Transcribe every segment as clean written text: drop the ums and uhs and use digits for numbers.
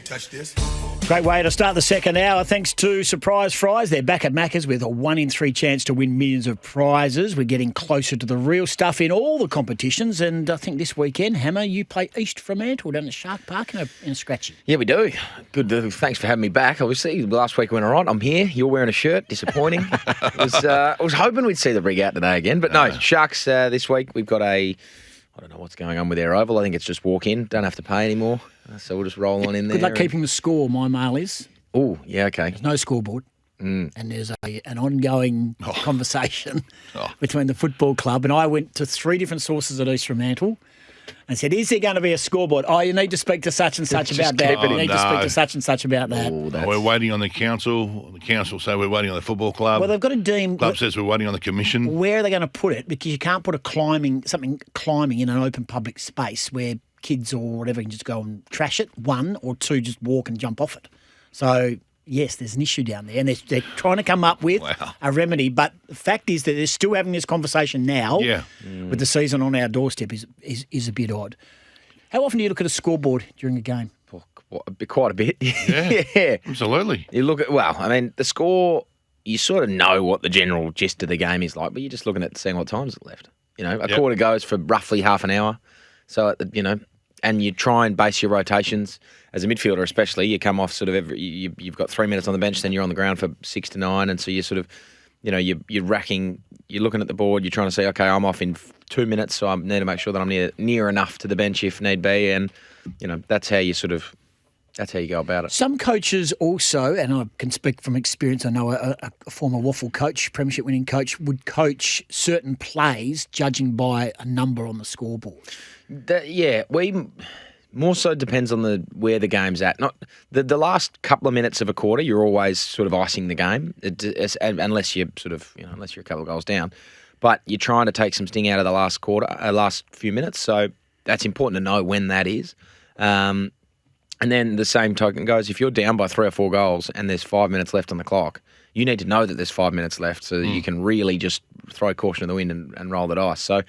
touch this. Great way to start the second hour. Thanks to Surprise Fries. They're back at Macca's with a 1 in 3 chance to win millions of prizes. We're getting closer to the real stuff in all the competitions. And I think this weekend, Hammer, you play East Fremantle down at Shark Park in a scratchy. Yeah, we do. Good. Thanks for having me back. Obviously, last week went all right. I'm here. You're wearing a shirt. Disappointing. I was hoping we'd see the rig out today again. But no, Sharks this week. We've got I don't know what's going on with their oval. I think it's just walk in. Don't have to pay anymore. So we'll just roll on in there. Good luck keeping the score, my mail is. Oh, yeah, okay. There's no scoreboard. And there's an ongoing conversation between the football club. And I went to 3 different sources at East Fremantle and said, is there going to be a scoreboard? Oh, you need to speak to such and such about that. You need to speak to such and such about that. We're waiting on the council. The council say we're waiting on the football club. Well, they've got a deem. Club says we're waiting on the commission. Where are they going to put it? Because you can't put something climbing in an open public space where kids or whatever can just go and trash it. 1 or 2 just walk and jump off it. So, yes, there's an issue down there. And they're trying to come up with a remedy. But the fact is that they're still having this conversation now with the season on our doorstep is a bit odd. How often do you look at a scoreboard during a game? Quite a bit. Yeah, absolutely. You look at, the score, you sort of know what the general gist of the game is like, but you're just looking at seeing what time's left. A quarter goes for roughly half an hour. So, and you try and base your rotations. As a midfielder especially, you come off sort of you've got 3 minutes on the bench, then you're on the ground for 6 to 9, and so you sort of, you're racking, you're looking at the board, you're trying to say, okay, I'm off in 2 minutes, so I need to make sure that I'm near enough to the bench if need be, and, that's how you go about it. Some coaches also, and I can speak from experience, I know a former waffle coach, premiership winning coach, would coach certain plays judging by a number on the scoreboard. More so depends on where the game's at. Not the last couple of minutes of a quarter, you're always sort of icing the game, unless you're unless you're a couple of goals down. But you're trying to take some sting out of the last few minutes. So that's important to know when that is. And then the same token goes, if you're down by 3 or 4 goals and there's 5 minutes left on the clock, you need to know that there's 5 minutes left so that you can really just throw caution to the wind and roll the dice. So,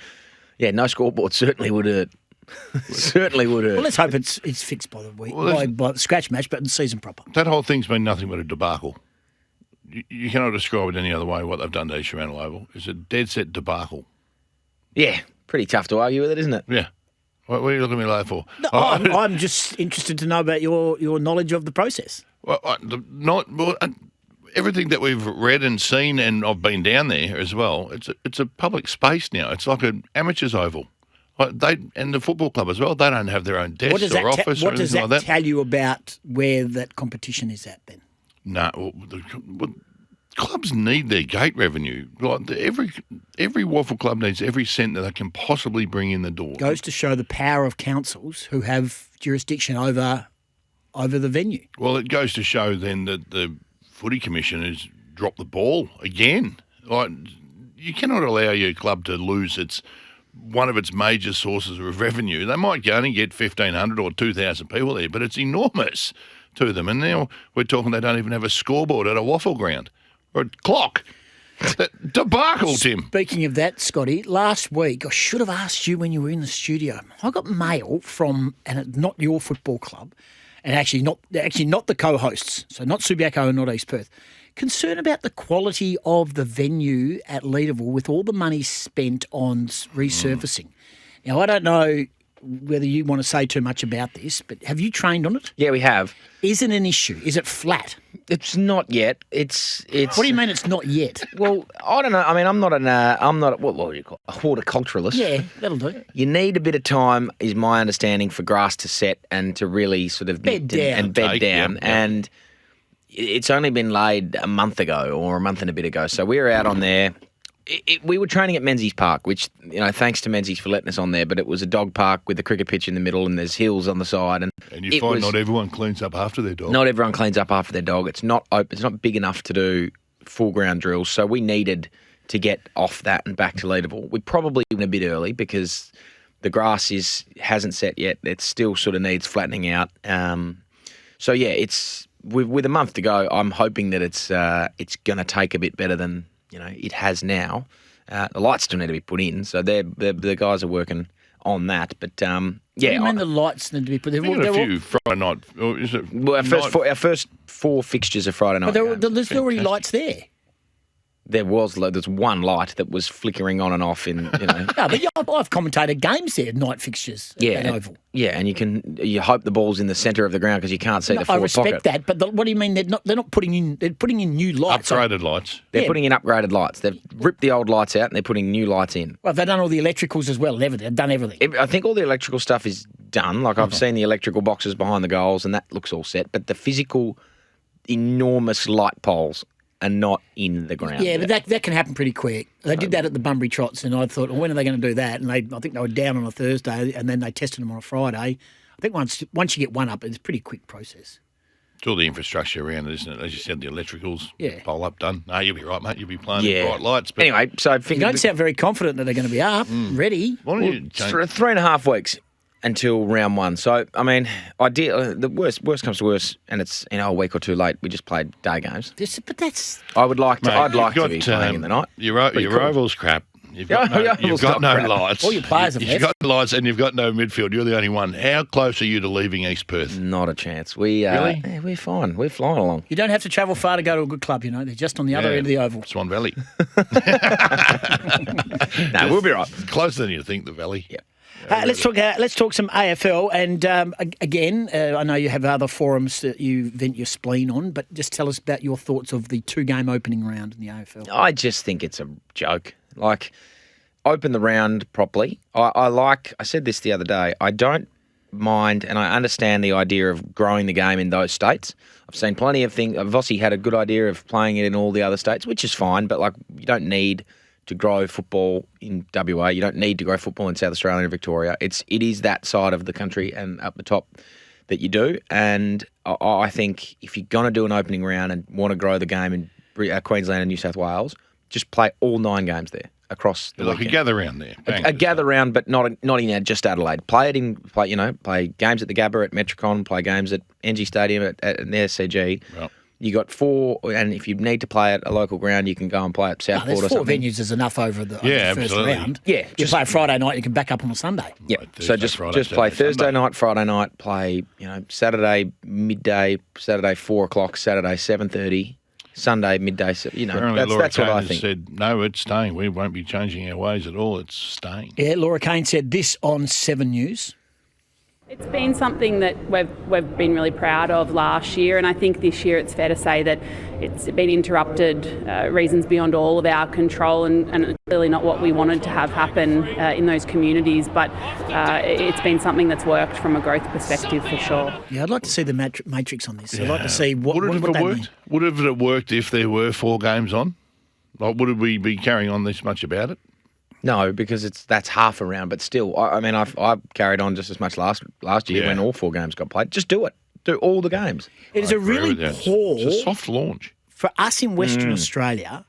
yeah, no scoreboard certainly would hurt. Certainly would hurt. Well, let's hope it's fixed by the week, by the scratch match, but in season proper. That whole thing's been nothing but a debacle. You cannot describe it any other way, what they've done to East Fremantle Oval. It's a dead set debacle. Yeah, pretty tough to argue with it, isn't it? Yeah. What are you looking at me like for? No, I'm just interested to know about your knowledge of the process. Everything that we've read and seen, and I've been down there as well, it's a public space now. It's like an amateur's oval. And the football club as well, they don't have their own desk or office or anything like that. What does that tell you about where that competition is at then? No, clubs need their gate revenue. Like every waffle club needs every cent that they can possibly bring in the door. Goes to show the power of councils who have jurisdiction over the venue. Well, it goes to show then that the Footy Commission has dropped the ball again. Like, you cannot allow your club to lose one of its major sources of revenue. They might go and get 1,500 or 2,000 people there, but it's enormous to them. And now we're talking they don't even have a scoreboard at a waffle ground or a clock. Debacle, Tim. Speaking of that, Scotty, last week I should have asked you when you were in the studio. I got mail from, and it's not your football club, and actually not the co-hosts, so not Subiaco and not East Perth. Concern about the quality of the venue at Leederville with all the money spent on resurfacing. Now, I don't know whether you want to say too much about this, but have you trained on it? Yeah, we have. Is it an issue? Is it flat? It's not yet. It's. What do you mean it's not yet? Well, I don't know. I mean, I'm not what do you call it? A horticulturalist. Yeah, that'll do. You need a bit of time, is my understanding, for grass to set and to really sort of bed down. Yeah. And it's only been laid a month ago or a month and a bit ago. So we were out on there. We were training at Menzies Park, which, thanks to Menzies for letting us on there, but it was a dog park with a cricket pitch in the middle and there's hills on the side. And you find not everyone cleans up after their dog. Not everyone cleans up after their dog. It's not open. It's not big enough to do full ground drills. So we needed to get off that and back to Leederville. We probably went a bit early because the grass hasn't set yet. It still sort of needs flattening out. So yeah, with a month to go, I'm hoping that it's going to take a bit better than it has now. The lights still need to be put in, so the guys are working on that. But What do you mean the lights need to be put there? I think a few Friday night. Or is it well, our first 4 fixtures are Friday night. But games. there's already lights there. There's one light that was flickering on and off in, you know. No, but I've commentated games there, night fixtures at Oval. Yeah, and you hope the ball's in the centre of the ground because you can't see the forward I respect pocket. that, but what do you mean they're not putting in? They're putting in new lights. Upgraded lights. They're putting in upgraded lights. They've ripped the old lights out and they're putting new lights in. Well, they've done all the electricals as well. They've done everything. I think all the electrical stuff is done. Like I've seen the electrical boxes behind the goals and that looks all set. But the physical, enormous light poles are not in the ground. Yeah, but that can happen pretty quick. They did that at the Bunbury Trots, and I thought, well, when are they going to do that? And I think they were down on a Thursday, and then they tested them on a Friday. I think once you get one up, it's a pretty quick process. It's all the infrastructure around it, isn't it? As you said, the electricals, Yeah. pole up, done. No, you'll be right, mate. You'll be playing with bright lights. But Anyway, so I You think don't sound very confident that they're going to be up, ready. why don't you change? 3.5 weeks until round 1. So, I mean, the worst comes to worst, and it's a week or two late. We just played day games. But that's I'd like Mate, to you've be got, playing in the night. Your Pretty cool. oval's crap. You've Yeah, got yeah, you've got no crap. lights. All your players have You've left. got lights and you've got no midfield. You're the only one. How close are you to leaving East Perth? Not a chance. We're fine. We're flying along. you don't have to travel far to go to a good club. They're just on the other end of the Oval. Swan Valley. No, we'll be right. Closer than you think, the Valley. Yeah. Let's talk some AFL, and again, I know you have other forums that you vent your spleen on, but just tell us about your thoughts of the 2-game opening round in the AFL. I just think it's a joke. Like, open the round properly. I said this the other day, I don't mind and I understand the idea of growing the game in those states. I've seen plenty of things. Vossi had a good idea of playing it in all the other states, which is fine, but like you don't need to grow football in WA. You don't need to grow football in South Australia and Victoria. It is that side of the country and up the top that you do. And I think if you're going to do an opening round and want to grow the game in Queensland and New South Wales, just play all 9 games there across the Like weekend. a gather round there. Bang. A gather round, but not in just Adelaide. Play games at the Gabba at Metricon, play games at NG Stadium at the SCG. Right. You got 4, and if you need to play at a local ground, you can go and play at Southport There's or 4 something. venues is enough over the first absolutely. round. Yeah, you play a Friday night, you can back up on a Sunday. Yeah, Thursday, so just Friday, play Saturday, Thursday Sunday. night, Friday night, play Saturday midday, Saturday 4 o'clock, Saturday 7:30, Sunday midday. Apparently, That's Laura what Kane I has think. said, no, it's staying. We won't be changing our ways at all. It's staying. Yeah, Laura Kane said this on 7 News. It's been something that we've been really proud of last year, and I think this year it's fair to say that it's been interrupted, reasons beyond all of our control, and clearly not what we wanted to have happen in those communities, but it's been something that's worked from a growth perspective for sure. Yeah, I'd like to see the matrix on this. I'd like to see what would it what have that worked? mean. Would it have worked if there were 4 games on? Like, would we be carrying on this much about it? No, because that's half a round, but still, I've carried on just as much last year when all 4 games got played. Just do it. Do all the games. It is a Agree really with you. poor... It's a soft launch. For us in Western Australia,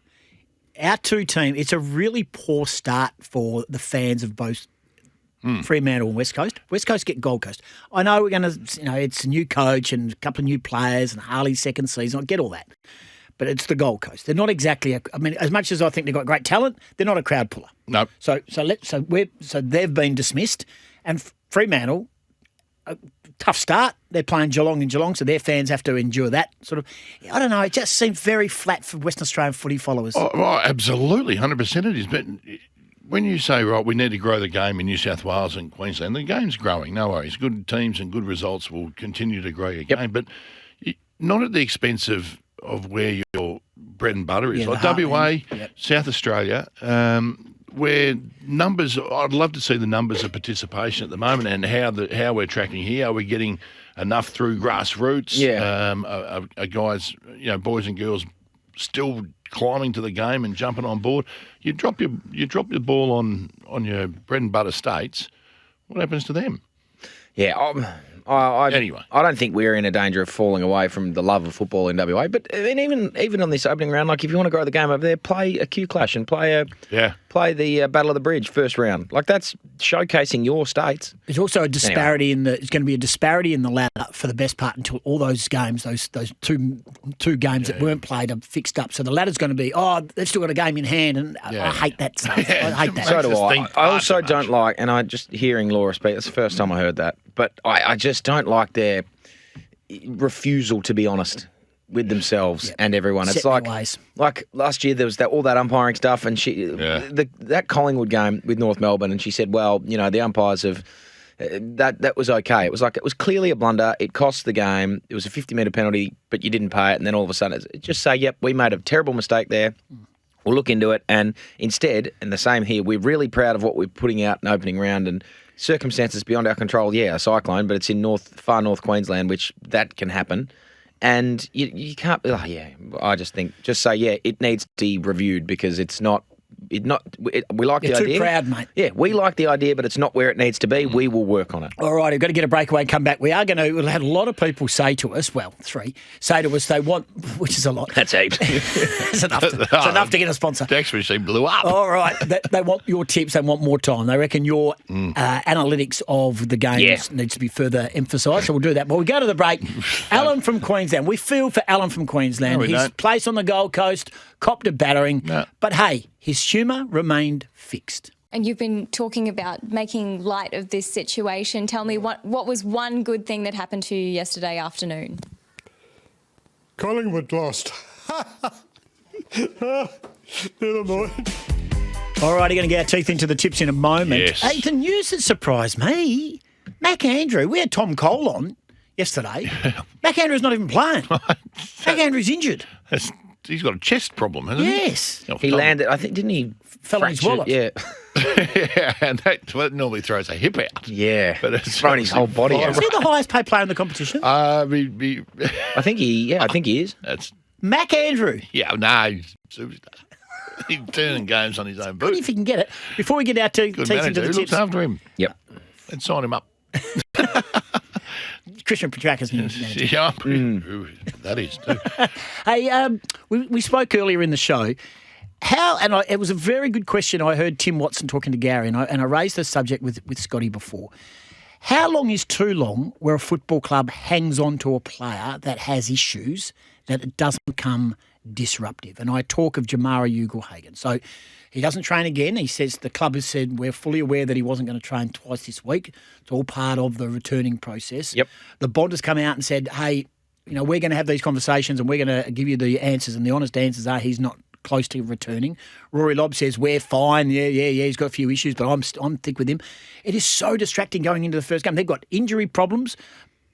our 2 teams, it's a really poor start for the fans of both Fremantle and West Coast. West Coast get Gold Coast. I know we're going to, it's a new coach and a couple of new players and Harley's second season. I get all that. But it's the Gold Coast. They're not exactly, as much as I think they've got great talent, they're not a crowd puller. No. So they've been dismissed. And Fremantle, a tough start. They're playing Geelong in Geelong, so their fans have to endure that sort of. I don't know. It just seems very flat for Western Australian footy followers. Oh, absolutely, 100% it is. But when you say, right, we need to grow the game in New South Wales and Queensland, the game's growing, no worries. Good teams and good results will continue to grow your game, but not at the expense of where your bread and butter is. Yeah, Like the WA, heartland. South Australia, where numbers, I'd love to see the numbers of participation at the moment and how we're tracking here. Are we getting enough through grassroots? Yeah. Are guys, boys and girls still climbing to the game and jumping on board? You drop your ball on your bread and butter states. What happens to them? Yeah, Anyway. I don't think we're in a danger of falling away from the love of football in WA. But even on this opening round, like if you want to grow the game over there, play a Q Clash and play a play the Battle of the Bridge first round. Like, that's showcasing your states. There's also a disparity it's going to be a disparity in the ladder for the best part until all those games, those two games that weren't played are fixed up. So the ladder's going to be, they've still got a game in hand, and I hate that stuff. I hate that. So do I. think I also far too don't like, and I just hearing Laura speak, that's the first time I heard that, but I just don't like their refusal to be honest with themselves and everyone. Set It's their like ways. like last year there was all that umpiring stuff, and that Collingwood game with North Melbourne, and she said, well, the umpires have that was okay. It was clearly a blunder. It cost the game. It was a 50-metre penalty, but you didn't pay it, and then all of a sudden just say, yep, we made a terrible mistake there. We'll look into it, and instead, and the same here, we're really proud of what we're putting out in opening round, and circumstances beyond our control, a cyclone, but it's in far north Queensland, which that can happen. And you can't, I just think, it needs to be reviewed because it's not, we like the idea. You're too proud, mate. Yeah, we like the idea, but it's not where it needs to be. We will work on it. All right, we've got to get a breakaway and come back. We'll have a lot of people say to us, they want, which is a lot. That's heaps. It's enough to get a sponsor. Text machine blew up. All right, they want your tips. They want more time. They reckon your analytics of the games needs to be further emphasised. So we'll do that. But we go to the break. Alan from Queensland. We feel for Alan from Queensland. No, we His don't. place on the Gold Coast copped a battering. No. But hey, his humour remained fixed. And you've been talking about making light of this situation. Tell me, what was one good thing that happened to you yesterday afternoon? Collingwood lost. Never mind. All right, you're going to get our teeth into the tips in a moment. Yes. Hey, the news that surprised me, Mac Andrew, we had Tom Cole on yesterday. Mac Andrew's not even playing. Mac Andrew's injured. He's got a chest problem, hasn't he? Yes. He landed, I think, didn't he? Fell on his fracture- wallet. Yeah. Yeah, and that normally throws a hip out. Yeah. But it's thrown his whole body Is out. he the highest paid player in the competition? I think he is. That's Mac Andrew. no, he's a superstar. He's turning games on his own Good boot. if he can get it. Before we get our teeth Good into manager. the Who looks tips, after him? Yep. Let's sign him up. Christian Petraka's new manager. Yeah, that is too. Hey, we spoke earlier in the show. It was a very good question. I heard Tim Watson talking to Gary, and I raised the subject with Scotty before. How long is too long where a football club hangs on to a player that has issues, that it doesn't become disruptive? And I talk of Jamara Ugle-Hagan. So he doesn't train again. He says the club has said we're fully aware that he wasn't going to train twice this week. It's all part of the returning process. Yep. The Bond has come out and said, hey, we're going to have these conversations and we're going to give you the answers. And the honest answers are he's not close to returning. Rory Lobb says we're fine. Yeah. He's got a few issues, but I'm thick with him. It is so distracting going into the first game. They've got injury problems.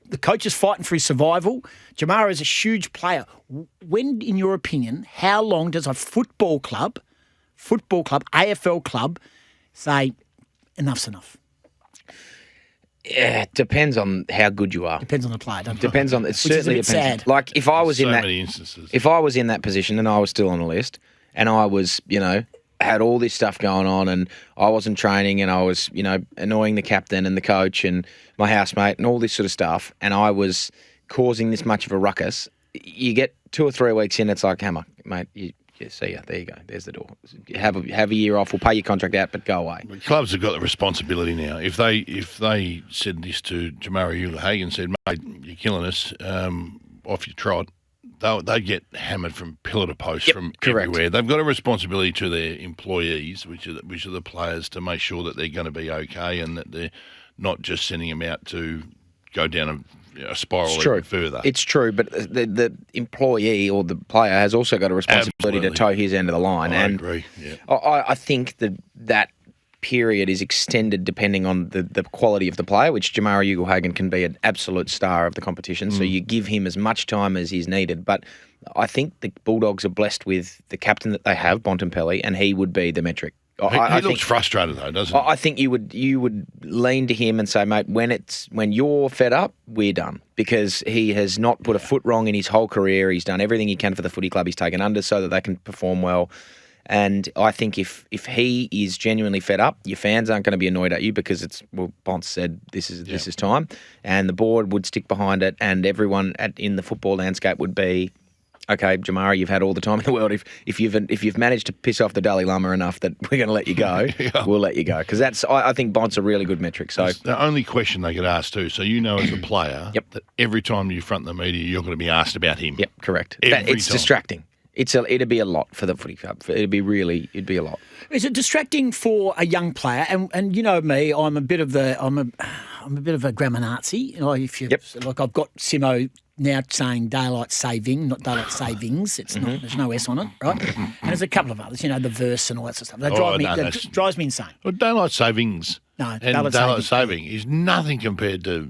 The coach is fighting for his survival. Jamara is a huge player. When, in your opinion, how long does a football club, AFL club, say enough's enough? Yeah, it depends on how good you are. Depends on the player, doesn't it? Depends on it. Which is a Certainly bit depends. sad. Like if I was in So that, many instances. if I was in that position and I was still on the list, and I was, had all this stuff going on, and I wasn't training, and I was, annoying the captain and the coach and my housemate and all this sort of stuff, and I was causing this much of a ruckus. You get 2 or 3 weeks in, it's like, hammer, mate. See ya. There you go. There's the door. Have a year off. We'll pay your contract out, but go away. The clubs have got the responsibility now. If they said this to Jamara Ugle-Hagan, said, mate, you're killing us, off your trot, they get hammered from pillar to post from correct. everywhere. They've got a responsibility to their employees, which are the players, to make sure that they're going to be okay and that they're not just sending them out to go down a spiral even further. It's true, but the employee or the player has also got a responsibility to toe his end of the line. I and agree. Yeah. I think that period is extended depending on the quality of the player, which Jamara Ugle-Hagan can be an absolute star of the competition. So you give him as much time as is needed. But I think the Bulldogs are blessed with the captain that they have, Bontempelli, and he would be the metric. He looks frustrated though, doesn't he? I think you would lean to him and say, mate, when you're fed up, we're done, because he has not put a foot wrong in his whole career. He's done everything he can for the footy club. He's taken under so that they can perform well. And I think if he is genuinely fed up, your fans aren't going to be annoyed at you because Bonts said this is time, and the board would stick behind it, and everyone in the football landscape would be okay, Jamara, you've had all the time in the world. If you've managed to piss off the Dalai Lama enough that we're going to let you go, we'll let you go. Because I think Bont's a really good metric. So it's the only question they get asked too. So you know as a player that every time you front the media, you're going to be asked about him. Yep, correct. Every It's time. distracting. It'd be a lot for the footy club. It'd be a lot. Is it distracting for a young player? And you know me, I'm a bit of a grammar Nazi. Like I've got Simo now saying daylight saving, not daylight savings. It's not. There's no S on it, right? And there's a couple of others. The verse and all that sort of stuff. That drives me insane. Well, daylight savings. No, and daylight saving is nothing compared to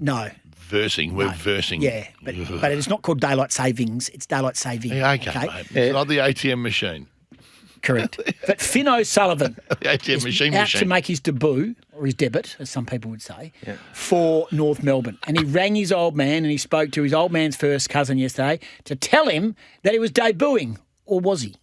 versing. We're versing. Yeah, but it's not called daylight savings. It's daylight saving. Yeah, okay, mate. It's not the ATM machine. Correct. But Finn O'Sullivan The ATM machine. out to make his debut, or his debut, as some people would say, for North Melbourne. And he rang his old man and he spoke to his old man's first cousin yesterday to tell him that he was debuting, or was he?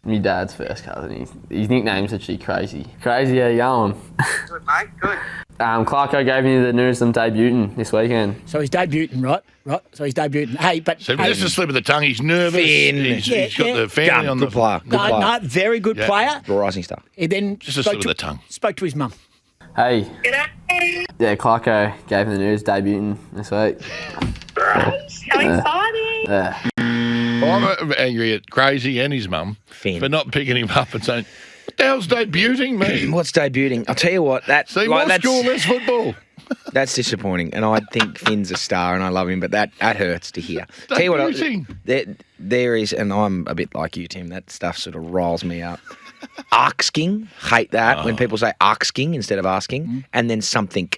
My dad's first cousin. His nickname's actually Crazy. Crazy, how you going? Good, mate, good. Clarko gave me the news I'm debuting this weekend. So he's debuting, right? Right. So he's debuting. Hey, but So just a slip of the tongue. He's nervous. He's got the family on good the player. Good player. no, very good player. Rising star. He then Just a slip of the tongue. Spoke to his mum. Hey. G'day. Yeah, Clarko gave me the news debuting this week. How exciting. I'm angry at Crazy and his mum Finn. for not picking him up and saying, "What the hell's debuting, me?" What's debuting? I'll tell you what. That's less football. That's disappointing, and I think Finn's a star, and I love him, but that hurts to hear. Tell you what, there is, and I'm a bit like you, Tim. That stuff sort of riles me up. Asking, hate that when people say asking instead of asking, and then something.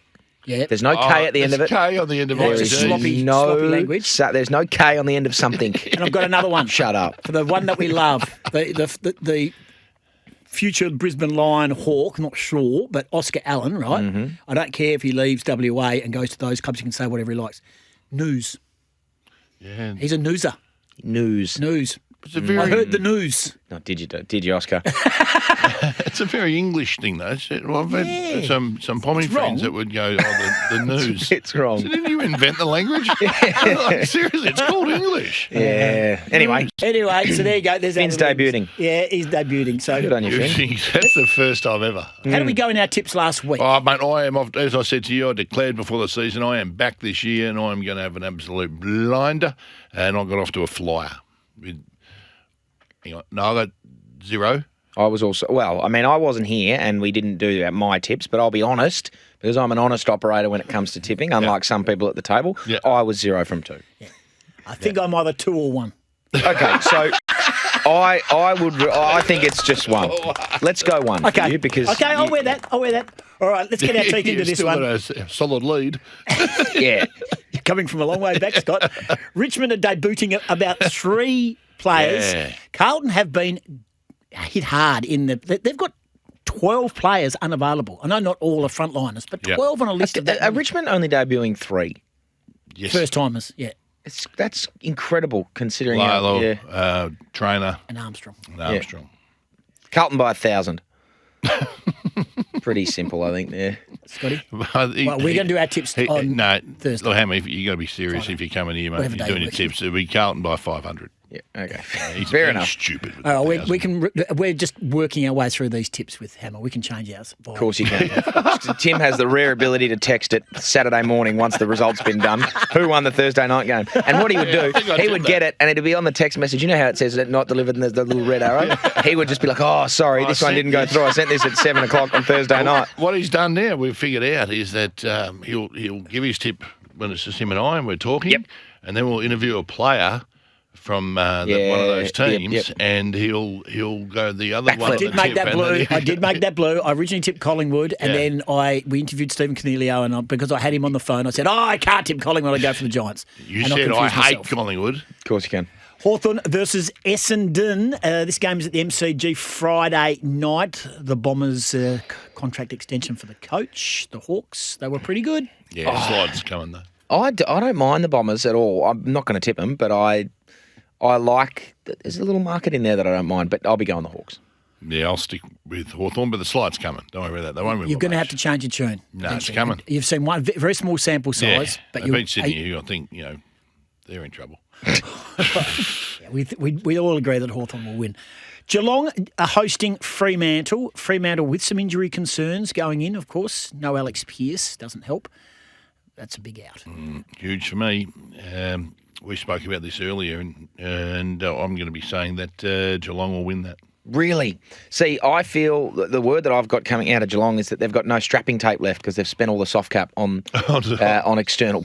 Yeah. There's no K at the end of it. K on the end of There it. is sloppy language. There's no K on the end of something. And I've got another one. Shut up. For the one that we love, the future Brisbane Lion Hawk, not sure, but Oscar Allen, right? Mm-hmm. I don't care if he leaves WA and goes to those clubs, he can say whatever he likes. News. Yeah. He's a newser. News. I heard the news. No, did you, Oscar? It's a very English thing, though. I've had some Pommy friends that would go, the news. It's wrong. So didn't you invent the language? Like, seriously, it's called English. Yeah. Anyway, So there you go. There's Finn's debuting. Yeah, he's debuting. So good on you, Finn. That's the first time ever. How did we go in our tips last week? Oh, mate, I am off. As I said to you, I declared before the season, I am back this year and I'm going to have an absolute blinder. And I got off to a flyer. Hang on. No, I got 0. I was also, I wasn't here and we didn't do my tips, but I'll be honest, because I'm an honest operator when it comes to tipping, unlike some people at the table, I was 0 from 2. Yeah. I think I'm either 2 or 1. Okay, so I think it's just 1. Let's go 1 for you because... Okay, I'll wear that. All right, let's get our teeth into this still one. got a solid lead. Yeah. You're coming from a long way back, Scott. Richmond are debuting about 3 players. Yeah. Carlton have been hit hard they've got 12 players unavailable. I know not all are frontliners, but 12 on a list of that. Are Richmond only debuting 3? Yes. First timers, yeah. That's incredible considering Lilo, Trainer. And Armstrong. Carlton by 1,000. Pretty simple, I think, there. Scotty? We're going to do our tips on Thursday. Look, Hammy, you got to be serious if you're coming here, mate. If you're doing your tips. It'll be Carlton by 500. Yeah, okay. Fair enough. Stupid. We're just working our way through these tips with Hammer. We can change ours. Of course you can. Tim has the rare ability to text it Saturday morning once the result's been done. Who won the Thursday night game? And what he would do, he would get it and it'd be on the text message. You know how it says not delivered and there's the little red arrow? He would just be like, oh, sorry, this one didn't go through. I sent this at 7 o'clock on Thursday night. What he's done now, we've figured out, is that he'll give his tip when it's just him and I and we're talking, and then we'll interview a player from one of those teams, and he'll go the other one. I did make that blue. I originally tipped Collingwood, and then we interviewed Stephen Cornelio, and because I had him on the phone, I said, I can't tip Collingwood, I go for the Giants. You said I hate Collingwood. Of course you can. Hawthorn versus Essendon. This game is at the MCG Friday night. The Bombers' contract extension for the coach. The Hawks, they were pretty good. Yeah, slides coming though. I don't mind the Bombers at all. I'm not going to tip them, but I like – there's a little market in there that I don't mind, but I'll be going the Hawks. Yeah, I'll stick with Hawthorn, but the slide's coming. Don't worry about that. They won't win. You're going to have to change your tune. No, it's coming. You've seen one very small sample size. But they've been sitting here, I think, they're in trouble. Yeah, we all agree that Hawthorn will win. Geelong are hosting Fremantle. Fremantle with some injury concerns going in, of course. No Alex Pearce, doesn't help. That's a big out. Huge for me. We spoke about this earlier, and I'm going to be saying that Geelong will win that. Really? See, I feel that the word that I've got coming out of Geelong is that they've got no strapping tape left because they've spent all the soft cap on external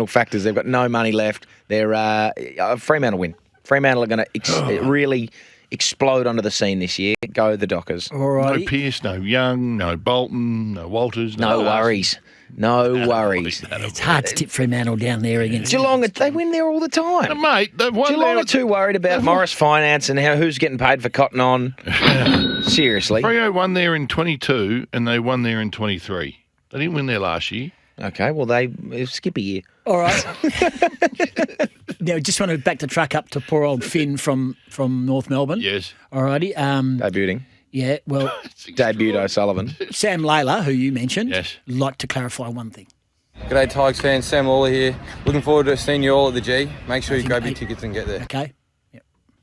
factors. They've got no money left. They're Fremantle win. Fremantle are going to really explode onto the scene this year. Go the Dockers. All right. No Pearce, no Young, no Bolton, no Walters. No worries. No worries. It's hard to tip Fremantle down there against Geelong, they win there all the time. Mate, they've won Geelong there. are too worried about Morris Finance and who's getting paid for cotton on. Seriously. Freo won there in 22 and they won there in 23. They didn't win there last year. Okay, well, they skip a year. All right. Now, just want to back the truck up to poor old Finn from North Melbourne. Yes. All righty. Debuting. Yeah, well, Debuted O'Sullivan. Sam Layla, who you mentioned, Yes. like to clarify one thing. G'day Tigers fans, Sam Lawler here. Looking forward to seeing you all at the G. Make sure you grab your tickets and get there. Okay.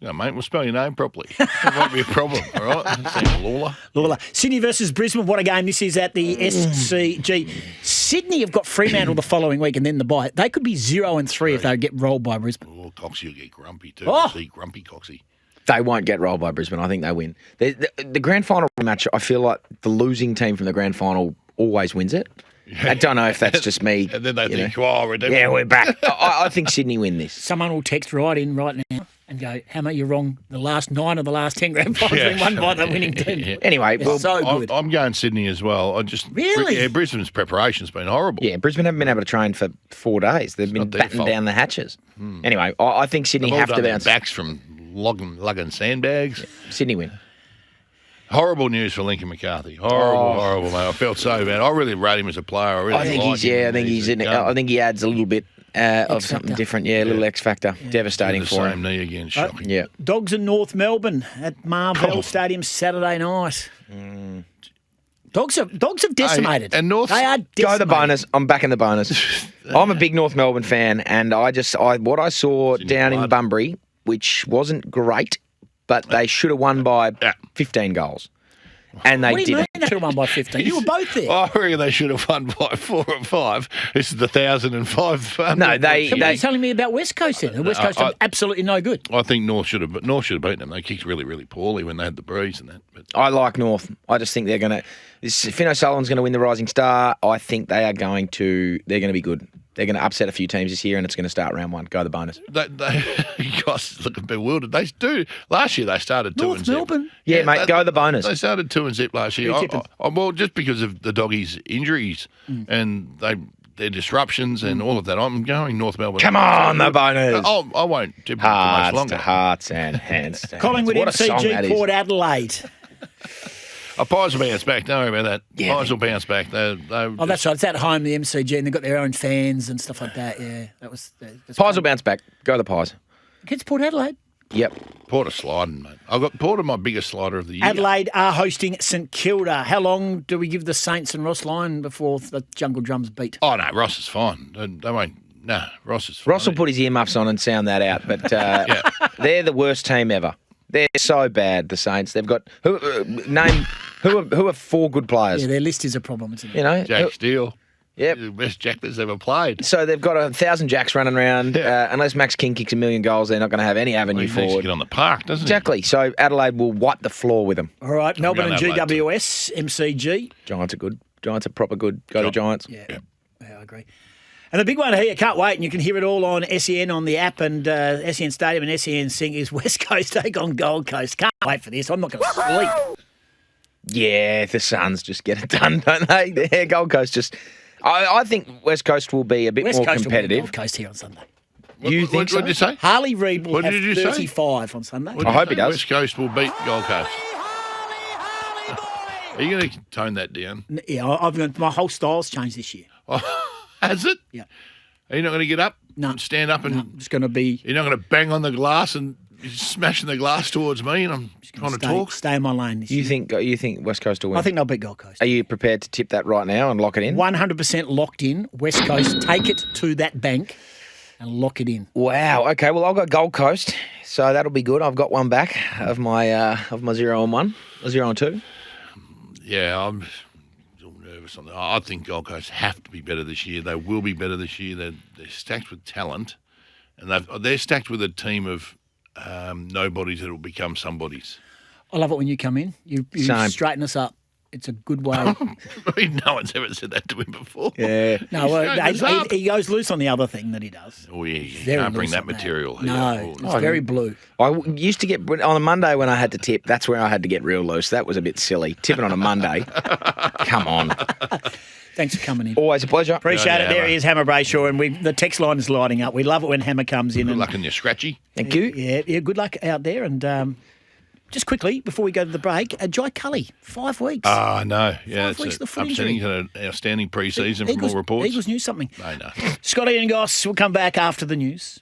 No, mate, we'll spell your name properly. It won't be a problem, all right? Sam Lawler. Lawler. Sydney versus Brisbane. What a game this is at the SCG. Sydney have got Fremantle the following week and then the bye. They could be 0-3 if they get rolled by Brisbane. Oh, Coxie will get grumpy too. Oh. See, grumpy Coxie. They won't get rolled by Brisbane. I think they win. The grand final match, I feel like the losing team from the grand final always wins it. I don't know if that's just me. And then they you think, know. oh, We're back. I think Sydney win this. Someone will text right in right now and go, Hammer, you're wrong. The last 9 of the last 10 grand finals have been won by the winning team. Yeah. Anyway, It's well, so good. I'm going Sydney as well. Really? Yeah, Brisbane's preparation's been horrible. yeah, Brisbane haven't been able to train for 4 days. They've been not their batting fault. down the hatches. Anyway, I think Sydney They've all have to done their bounce. backs from lugging sandbags. Sydney win. Horrible news for Lincoln McCarthy. Horrible, mate. I felt so bad. I really rate him as a player. I really I think like he's. him. Yeah, I think he's. I think he adds a little bit of something X-factor. different. Yeah, a little X factor. Devastating the for same him. knee again. Shocking. Yeah. Dogs in North Melbourne at Marvell Stadium Saturday night. Dogs have decimated. Hey, and North- they are Go decimated. the bonus. I'm back in the bonus. I'm a big North Melbourne fan, and what I saw in down your in blood. Bunbury, which wasn't great, but they should have won by 15 goals, and they What do you didn't. mean they should have won by 15? You were both there. I reckon they should have won by 4 or 5. This is the 1,005. No, they- So what are you telling me about West Coast then? The West Coast are absolutely no good. I think North should have beaten them. They kicked really, really poorly when they had the breeze and that. But I like North. I just think they're going to. Finn O'Sullivan's going to win the Rising Star. I think they are going to. They're going to be good. They're going to upset a few teams this year, and it's going to start round 1. Go the bonus. they guys look bewildered. They do. Last year they started 2 North and zip. Melbourne? Yeah, mate, go the bonus. They started 2 and zip last year. Who tipping? Well, just because of the doggies' injuries and their disruptions and all of that. I'm going North Melbourne. Come on, the bonus. I won't tip them for much Hearts longer. to hearts and hands to hands. Collingwood What a song that MCG, is. Port Adelaide. Pies will bounce back. Don't worry about that. Yeah, Pies will bounce back. Oh, that's right. It's at home, the MCG, and they've got their own fans and stuff like that. Yeah, that's Pies will bounce back. Go the Pies. against Port Adelaide. Yep. Porter sliding, mate. I've got Porter, my biggest slider of the year. Adelaide are hosting St Kilda. How long do we give the Saints and Ross Lyon before the Jungle Drums beat? Oh, no, Ross is fine. They won't. No, Ross is fine. Ross will put his earmuffs on and sound that out, but they're the worst team ever. They're so bad, the Saints. They've got who are 4 good players. Yeah, their list is a problem, isn't it? You know, Jack Steele. Yep. The best Jack that's ever played. So they've got 1,000 jacks running around. Yeah. Unless Max King kicks 1,000,000 goals, they're not going to have any avenue He needs to forward. get on the park, doesn't Exactly. So Adelaide will wipe the floor with them. All right, Melbourne and going Adelaide GWS, MCG. Giants are good. Giants are proper good. Go to Giants. Yeah, I agree. And the big one here, can't wait, and you can hear it all on SEN on the app and SEN Stadium and SEN Sing is West Coast take on Gold Coast. Can't wait for this. I'm not going to sleep. Yeah, the Suns just get it done, don't they? Yeah, Gold Coast just. I think West Coast will be a bit West more Coast will win competitive. Gold Coast here on Sunday. You think so? What did you say? Harley Reid will What have did you say? 35 on Sunday. What did I you hope say? he does. West Coast will beat Gold Coast. Are you going to tone that down? Yeah, I've got my whole style's changed this year. Has it? Yeah. Are you not going to get up? No. And stand up and I'm just going to be you're not going to bang on the glass and you're smashing the glass towards me and I'm trying to talk? stay in my lane this You year. think West Coast will win? I think they'll beat Gold Coast. Are you prepared to tip that right now and lock it in? 100% locked in. West Coast take it to that bank. and lock it in. Wow. Okay. Well, I've got Gold Coast, so that'll be good. I've got one back of my 0-1, 0-2. Yeah, I'm still nervous on that. I think Gold Coast have to be better this year. They will be better this year. They're stacked with talent, and they're stacked with a team of nobodies that will become somebodies. I love it when you come in. You Same. straighten us up. It's a good way. I mean, no one's ever said that to him before. Yeah. No, Straighten us up. he goes loose on the other thing that he does. Oh, yeah, you Very can't bring loose that on that. material here. No, Oh, it's very blue. I used to get on a Monday when I had to tip. That's where I had to get real loose. That was a bit silly. Tipping on a Monday. Come on. Thanks for coming in. Always a pleasure. Appreciate Yeah, it. There Hammer. he is, Hammer Brayshaw, and the text line is lighting up. We love it when Hammer comes in. Good and luck in your scratchy. Thank you. Yeah, good luck out there. And just quickly, before we go to the break, Jai Cully, 5 weeks. Ah, no. Yeah, 5 weeks it's of foot upsetting. injury. Had an outstanding pre-season from all reports. Eagles knew something. I know. Scotty and Goss will come back after the news.